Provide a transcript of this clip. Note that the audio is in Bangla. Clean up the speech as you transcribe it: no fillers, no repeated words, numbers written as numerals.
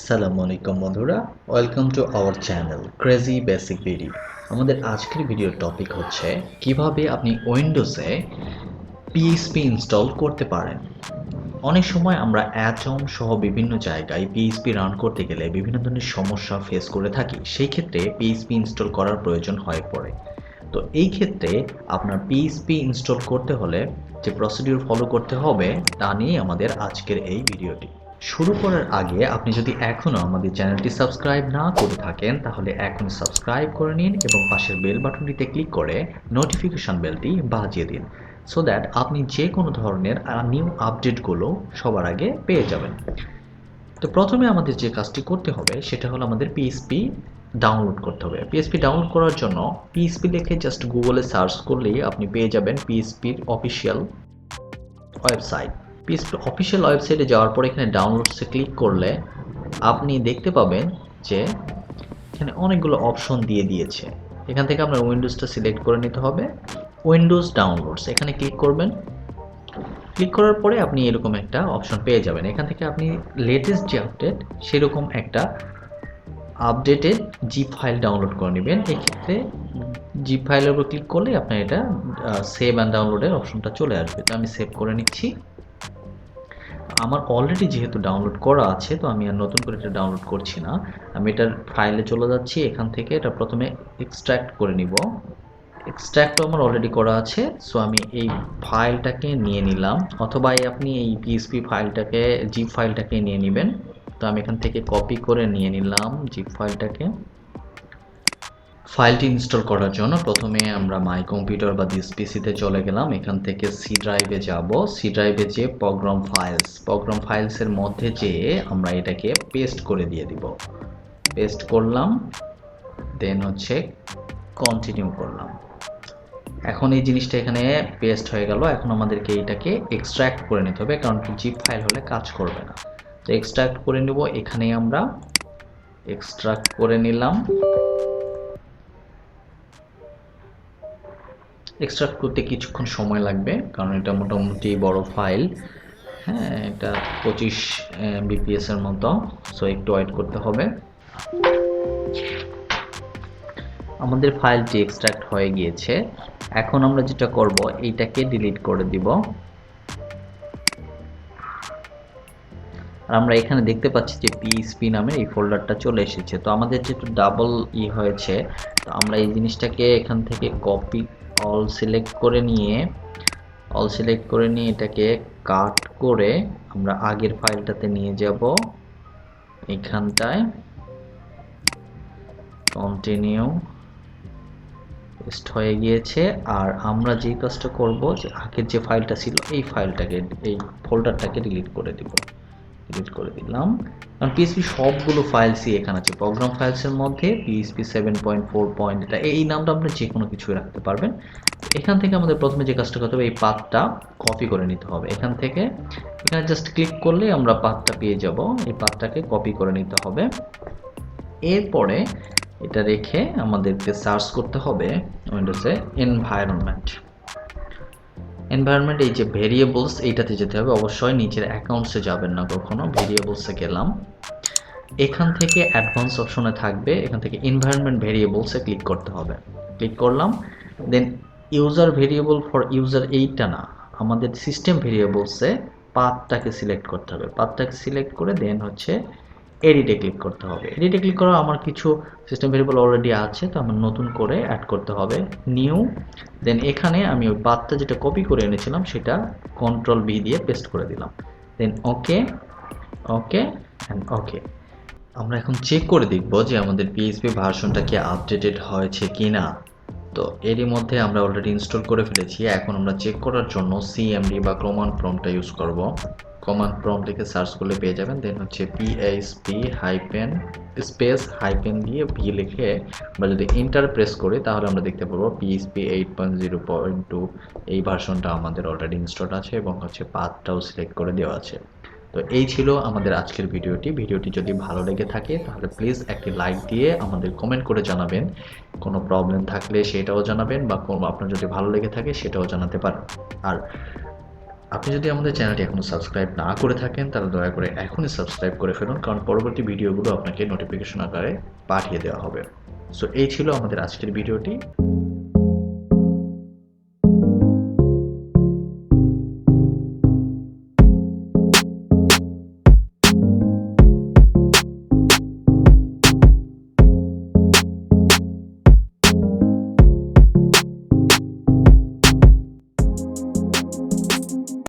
আসসালামু আলাইকুম বন্ধুরা, welcome to our channel CrazyBasicBD। আমাদের আজকের ভিডিওর টপিক হচ্ছে কিভাবে আপনি উইন্ডোজে PHP ইনস্টল করতে পারেন। অনেক সময় আমরা 𝐿 সহ বিভিন্ন জায়গায় PHP রান করতে গেলে বিভিন্ন ধরনের সমস্যা ফেস করে থাকি। সেই ক্ষেত্রে PHP ইনস্টল করার প্রয়োজন হয়ে পড়ে। তো এই ক্ষেত্রে আপনার PHP ইনস্টল করতে হলে যে প্রসিডিউর ফলো করতে হবে তা নিয়ে আমাদের আজকের এই ভিডিওটি। শুরু করার আগে আপনি যদি এখনও আমাদের চ্যানেলটি সাবস্ক্রাইব না করে থাকেন তাহলে এখন সাবস্ক্রাইব করে নিন এবং পাশের বেল বাটনটিতে ক্লিক করে নোটিফিকেশন বেলটি বাজিয়ে দিন, সো দ্যাট আপনি যে কোনো ধরনের নিউ আপডেটগুলো সবার আগে পেয়ে যাবেন। তো প্রথমে আমাদের যে কাজটি করতে হবে সেটা হলো আমাদের PHP ডাউনলোড করতে হবে। PHP ডাউনলোড করার জন্য PHP লিখে জাস্ট গুগলে সার্চ করলেই আপনি পেয়ে যাবেন PHPর অফিসিয়াল ওয়েবসাইট। PHP অফিসিয়াল ওয়েবসাইটে যাওয়ার পর এখানে ডাউনলোডসে ক্লিক করলে আপনি দেখতে পাবেন যে এখানে অনেকগুলো অপশন দিয়ে দিয়েছে। এখান থেকে আপনার উইন্ডোজটা সিলেক্ট করে নিতে হবে। উইন্ডোজ ডাউনলোডস এখানে ক্লিক করবেন। ক্লিক করার পরে আপনি এরকম একটা অপশন পেয়ে যাবেন। এখান থেকে আপনি লেটেস্ট যে আপডেট সেরকম একটা আপডেটেড জিপ ফাইল ডাউনলোড করে নেবেন। এক্ষেত্রে জিপ ফাইলের উপর ক্লিক করলে আপনার এটা সেভ অ্যান্ড ডাউনলোডের অপশনটা চলে আসবে। তো আমি সেভ করে নিচ্ছি। আমার অলরেডি যেহেতু ডাউনলোড করা আছে তো আমি আর নতুন করে এটা ডাউনলোড করছি না। আমি এটার ফাইলে চলে যাচ্ছি। এখান থেকে এটা প্রথমে এক্সট্র্যাক্ট করে নিব। এক্সট্র্যাক্টও আমার অলরেডি করা আছে, সো আমি এই ফাইলটাকে নিয়ে নিলাম, অথবা আপনি এই PHP ফাইলটাকে জিপ ফাইলটাকে নিয়ে নেবেন। তো আমি এখান থেকে কপি করে নিয়ে নিলাম জিপ ফাইলটাকে। ফাইলটি ইনস্টল করার জন্য প্রথমে আমরা মাই কম্পিউটার বা দিস পিসিতে চলে গেলাম। এখান থেকে সি ড্রাইভে যাব। সি ড্রাইভে যেয়ে প্রোগ্রাম ফাইলসের মধ্যে যেয়ে আমরা এটাকে পেস্ট করে দিয়ে দিব। পেস্ট করলাম, দেন হচ্ছে কন্টিনিউ করলাম। এখন এই জিনিসটা এখানে পেস্ট হয়ে গেল। এখন আমাদেরকে এটাকে এক্সট্র্যাক্ট করে নিতে হবে, কারণ জিপ ফাইল হলে কাজ করবে না। তো এক্সট্র্যাক্ট করে নেব। এখানে আমরা এক্সট্র্যাক্ট করে নিলাম। এক্সট্রাক্ট করতে কিছুক্ষণ সময় লাগবে, কারণ এটা মোটামুটি বড় ফাইল। হ্যাঁ, এটা 25 BPS এর মতো, সো একটু ওয়েট করতে হবে। আমাদের ফাইলটি এক্সট্রাক্ট হয়ে গিয়েছে। এখন আমরা যেটা করব এইটাকে ডিলিট করে দিব। আর আমরা এখানে দেখতে পাচ্ছি যে PHP নামে এই ফোল্ডারটা চলে এসেছে। তো আমাদের যেহেতু ডাবল হয়েছে, তো আমরা এই জিনিসটাকে এখান থেকে কপি অল সিলেক্ট করে নিয়ে এটাকে কাট করে আমরা আগের ফাইলটাতে নিয়ে যাব। এখানটায় কন্টিনিউ পেস্ট হয়ে গিয়েছে। আর আমরা যে কাজটা করব যে আগের যে ফাইলটা ছিল এই ফোল্ডারটাকে ডিলিট করে দিলাম। কারণ PHP সবগুলো ফাইলসই এখানে আছে। প্রোগ্রাম ফাইলসের মধ্যে PHP 7.4 এটা এই নামটা আপনি যে কোনো কিছু রাখতে পারবেন। এখান থেকে আমাদের প্রথমে যে কাজটা করতে হবে এই পাথটা কপি করে নিতে হবে। এখানে জাস্ট ক্লিক করলে আমরা পাথটা পেয়ে যাব। এই পাথটাকে কপি করে নিতে হবে। এরপরে এটা রেখে আমাদেরকে সার্চ করতে হবে উইন্ডোজে এনভায়রনমেন্ট। এই যে ভেরিয়েবলস এইটাতে যেতে হবে। অবশ্যই নিচের অ্যাকাউন্টসে যাবেন না কখনো। ভেরিয়েবলসে গেলাম। এখান থেকে অ্যাডভান্স অপশনে থাকবে, এখান থেকে এনভায়রনমেন্ট ভেরিয়েবলসে ক্লিক করতে হবে। ক্লিক করলাম। Then user variable for user এইটা না, আমাদের সিস্টেম ভেরিয়েবলসে পাথটাকে সিলেক্ট করতে হবে। পাথটাকে সিলেক্ট করে দেন হচ্ছে এডিটে ক্লিক করতে হবে। এডিটে ক্লিক করা আমার কিছু সিস্টেম ভেরিয়েবল অলরেডি আছে, তো আমার নতুন করে অ্যাড করতে হবে নিউ। দেন এখানে আমি ওই পাথটা যেটা কপি করে এনেছিলাম সেটা Ctrl+V দিয়ে পেস্ট করে দিলাম। দেন ওকে অ্যান্ড ওকে। আমরা এখন চেক করে দেখব যে আমাদের PHP ভার্সনটা কি আপডেটেড হয়েছে কিনা। তো এরই মধ্যে আমরা অলরেডি ইনস্টল করে ফেলেছি। এখন আমরা চেক করার জন্য CMD বা কমান্ড প্রম্পটটা ইউজ করব। কমান্ড প্রম্পট লিখে সার্চ করলে পেয়ে যাবেন। দেন হচ্ছে PHP -স্পেস দিয়ে V লিখে আমরা যদি এন্টার প্রেস করি তাহলে আমরা দেখতে পাবো PHP 8.0.2 এই ভার্সনটা আমাদের অলরেডি ইনস্টল আছে এবং হচ্ছে পাথটাও সিলেক্ট করে দেওয়া আছে। তো এই ছিল আমাদের আজকের ভিডিওটি যদি ভালো লেগে থাকে তাহলে প্লিজ একটি লাইক দিয়ে আমাদের কমেন্ট করে জানাবেন। কোনো প্রবলেম থাকলে সেটাও জানাবেন, বা আপনার যদি ভালো লেগে থাকে সেটাও জানাতে পারেন। আর আপনি যদি আমাদের চ্যানেলটি এখনও সাবস্ক্রাইব না করে থাকেন তাহলে দয়া করে এখনই সাবস্ক্রাইব করে ফেলুন, কারণ পরবর্তী ভিডিওগুলো আপনাকে নোটিফিকেশন আকারে পাঠিয়ে দেওয়া হবে। সো এই ছিল আমাদের আজকের ভিডিওটি।